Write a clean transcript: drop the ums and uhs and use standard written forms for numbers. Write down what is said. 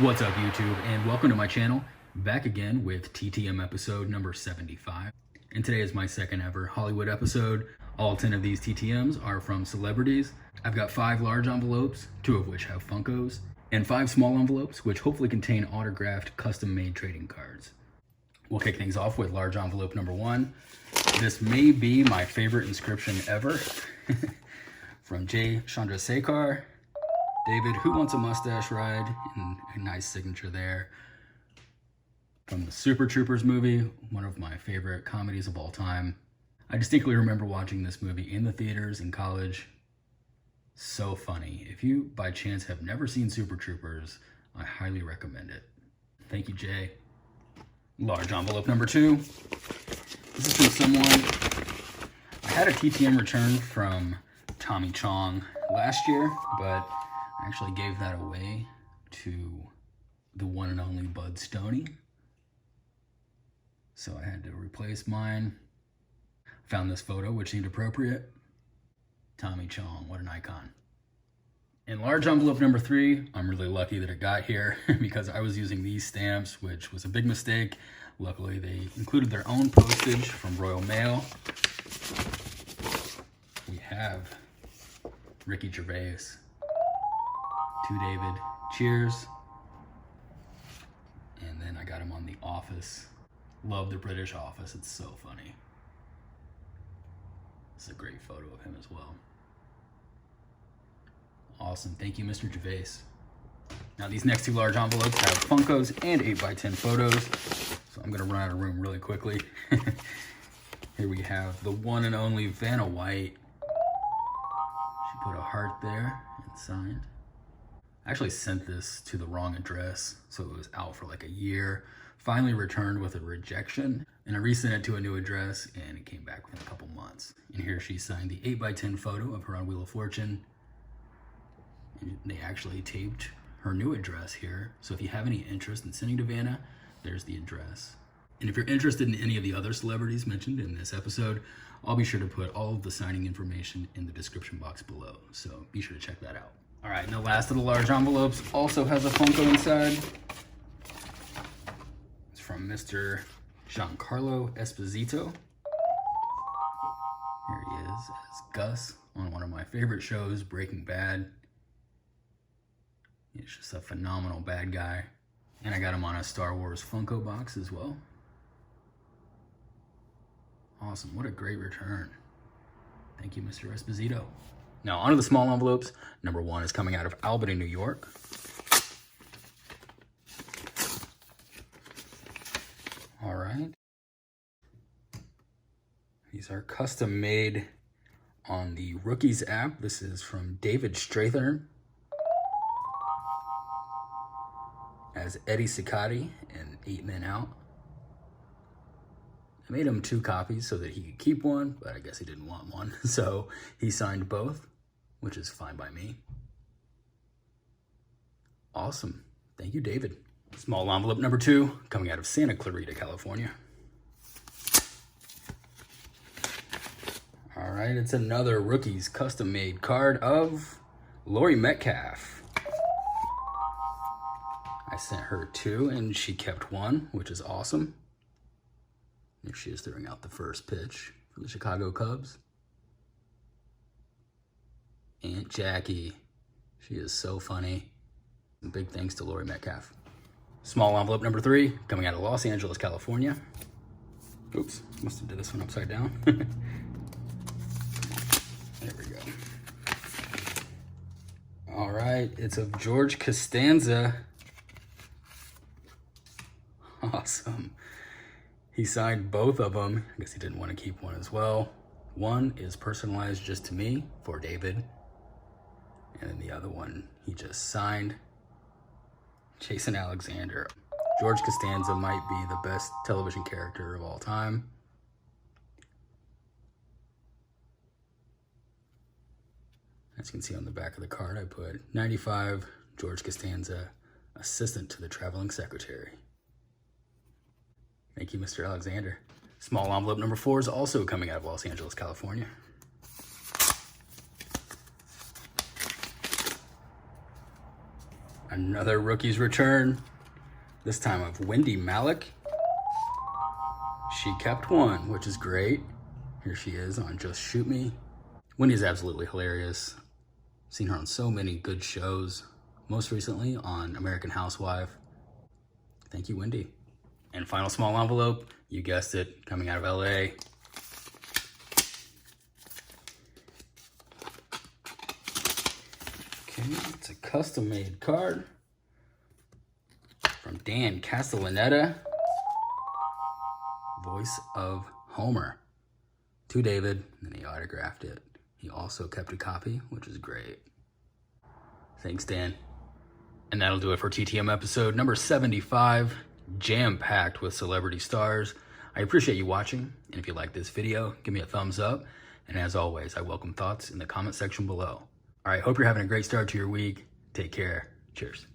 What's up, YouTube, and welcome to my channel. Back again with TTM episode number 75. And today is my second ever Hollywood episode. All 10 of these TTMs are from celebrities. I've got 5 large envelopes, 2 of which have funkos, and 5 small envelopes, which hopefully contain autographed, custom-made trading cards. We'll kick things off with large envelope number 1. This may be my favorite inscription ever. From CHANDRASEKHAR. David, who wants a mustache ride? And a nice signature there. From the Super Troopers movie, one of my favorite comedies of all time. I distinctly remember watching this movie in the theaters in college. So funny. If you, by chance, have never seen Super Troopers, I highly recommend it. Thank you, Jay. Large envelope number 2. This is from someone. I had a TTM return from Tommy Chong last year, but I actually gave that away to the one and only Bud Stoney. So I had to replace mine. Found this photo, which seemed appropriate. Tommy Chong, what an icon. In large envelope number 3, I'm really lucky that it got here because I was using these stamps, which was a big mistake. Luckily, they included their own postage from Royal Mail. We have Ricky Gervais. To David, cheers. And then I got him on The Office. Love the British Office, it's so funny. It's a great photo of him as well. Awesome, thank you, Mr. Gervais. Now these next 2 large envelopes have funkos and 8x10 photos. So I'm gonna run out of room really quickly. Here we have the one and only Vanna White. She put a heart there and signed. I actually sent this to the wrong address, so it was out for like a year. Finally returned with a rejection, and I resent it to a new address, and it came back within a couple months. And here she signed the 8x10 photo of her on Wheel of Fortune. And they actually taped her new address here, so if you have any interest in sending to Vanna, there's the address. And if you're interested in any of the other celebrities mentioned in this episode, I'll be sure to put all of the signing information in the description box below, so be sure to check that out. All right, and the last of the large envelopes also has a Funko inside. It's from Mr. Giancarlo Esposito. Here he is as Gus on one of my favorite shows, Breaking Bad. He's just a phenomenal bad guy. And I got him on a Star Wars Funko box as well. Awesome, what a great return. Thank you, Mr. Esposito. Now, onto the small envelopes. Number 1 is coming out of Albany, New York. All right. These are custom made on the Rookies app. This is from David Strathairn as Eddie Cicotti in 8 Men Out. I made him 2 copies so that he could keep one, but I guess he didn't want one. So he signed both, which is fine by me. Awesome. Thank you, David. Small envelope number 2, coming out of Santa Clarita, California. All right, it's another Rookies custom-made card of Laurie Metcalf. I sent her 2, and she kept 1, which is awesome. Here she is throwing out the first pitch for the Chicago Cubs. Aunt Jackie, she is so funny. And big thanks to Laurie Metcalf. Small envelope number 3, coming out of Los Angeles, California. Oops, must have did this one upside down. There we go. All right, it's of George Costanza. Awesome. He signed both of them. I guess he didn't want to keep one as well. One is personalized just to me for David. And then the other one he just signed. Jason Alexander. George Costanza might be the best television character of all time. As you can see on the back of the card, I put 95, George Costanza, assistant to the traveling secretary. Thank you, Mr. Alexander. Small envelope number 4 is also coming out of Los Angeles, California. Another rookie's return, this time of Wendy Malick. She kept one, which is great. Here she is on Just Shoot Me. Wendy's absolutely hilarious. Seen her on so many good shows, most recently on American Housewife. Thank you, Wendy. And final small envelope, you guessed it, coming out of LA. Okay, it's a custom-made card from Dan Castellaneta, voice of Homer, to David, and then he autographed it. He also kept a copy, which is great. Thanks, Dan. And that'll do it for TTM episode number 75, jam-packed with celebrity stars. I appreciate you watching, and if you like this video, give me a thumbs up. And as always, I welcome thoughts in the comment section below. All right, hope you're having a great start to your week. Take care. Cheers.